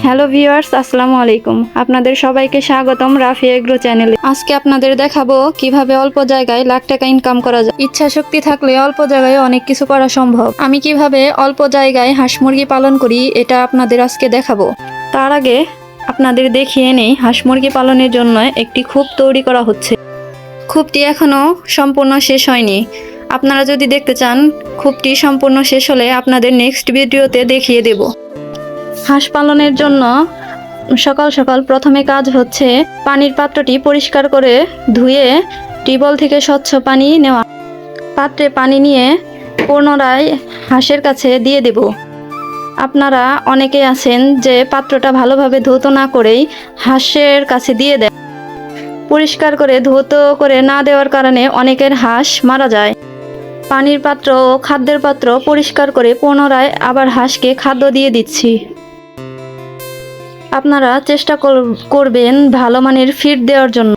Hello viewers, আসসালামু আলাইকুম। আপনাদের সবাইকে স্বাগতম রাফি এগ্রো চ্যানেলে। আজকে আপনাদের দেখাবো কিভাবে অল্প জায়গায় লাখ টাকা ইনকাম করা যায়। ইচ্ছা শক্তি থাকলে অল্প জায়গায় অনেক কিছু করা সম্ভব। আমি কিভাবে অল্প জায়গায় হাঁস মুরগি পালন করি এটা আপনাদের আজকে দেখাবো। তার আগে আপনাদের দেখিয়ে নেই, হাঁস মুরগি পালনের জন্য একটি খোপ তৈরি করা হচ্ছে। খোপটি এখনো সম্পূর্ণ শেষ হয়নি। আপনারা যদি দেখতে চান খোপটি সম্পূর্ণ শেষ হলে আপনাদের নেক্সট ভিডিওতে দেখিয়ে দেব। হাঁস পালনের জন্য সকাল সকাল প্রথমে কাজ হচ্ছে পানির পাত্রটি পরিষ্কার করে ধুয়ে টিউবওয়েল থেকে স্বচ্ছ পানি নেওয়া। পাত্রে পানি নিয়ে পুনরায় হাঁসের কাছে দিয়ে দেব। আপনারা অনেকে আছেন যে পাত্রটা ভালোভাবে ধৌত না করেই হাঁসের কাছে দিয়ে দেয়। পরিষ্কার করে ধৌত করে না দেওয়ার কারণে অনেকের হাঁস মারা যায়। পানির পাত্র ও খাদ্যের পাত্র পরিষ্কার করে পুনরায় আবার হাঁসকে খাদ্য দিয়ে দিচ্ছি। আপনারা চেষ্টা করবেন ভালো মানের ফিড দেওয়ার জন্য।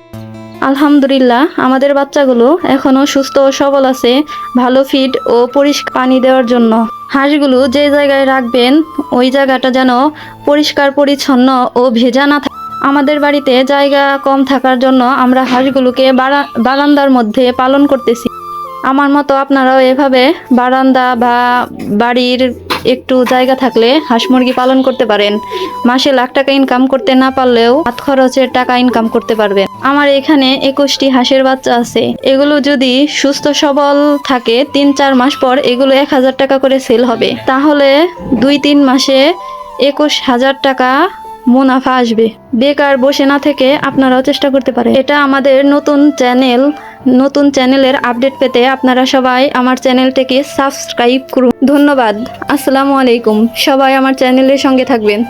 আলহামদুলিল্লাহ, আমাদের বাচ্চাগুলো এখনও সুস্থ ও সবল আছে ভালো ফিড ও পরিষ্কার পানি দেওয়ার জন্য। হাঁসগুলো যে জায়গায় রাখবেন ওই জায়গাটা যেন পরিষ্কার পরিচ্ছন্ন ও ভেজা না থাকে। আমাদের বাড়িতে জায়গা কম থাকার জন্য আমরা হাঁসগুলোকে বারান্দার মধ্যে পালন করতেছি। আমার মতো আপনারাও এভাবে বারান্দা বা বাড়ির একটু জায়গা থাকলে হাঁস মুরগি পালন করতে পারেন। মাসে লাখ টাকা ইনকাম করতে না পারলেও হাত খরচের টাকা ইনকাম করতে পারবেন। আমার এখানে 21টি হাঁসের বাচ্চা আছে। এগুলো যদি সুস্থ সবল থাকে 3-4 মাস পর এগুলো 1000 টাকা করে সেল হবে। তাহলে 2-3 মাসে 21,000 টাকা মুনাফা আসবে। বেকার বসে না থেকে আপনারাও চেষ্টা করতে পারেন। এটা আমাদের নতুন চ্যানেলের আপডেট পেতে আপনারা সবাই আমার চ্যানেলটিকে সাবস্ক্রাইব করুন। ধন্যবাদ। আসসালামু আলাইকুম। সবাই আমার চ্যানেলের সঙ্গে থাকবেন।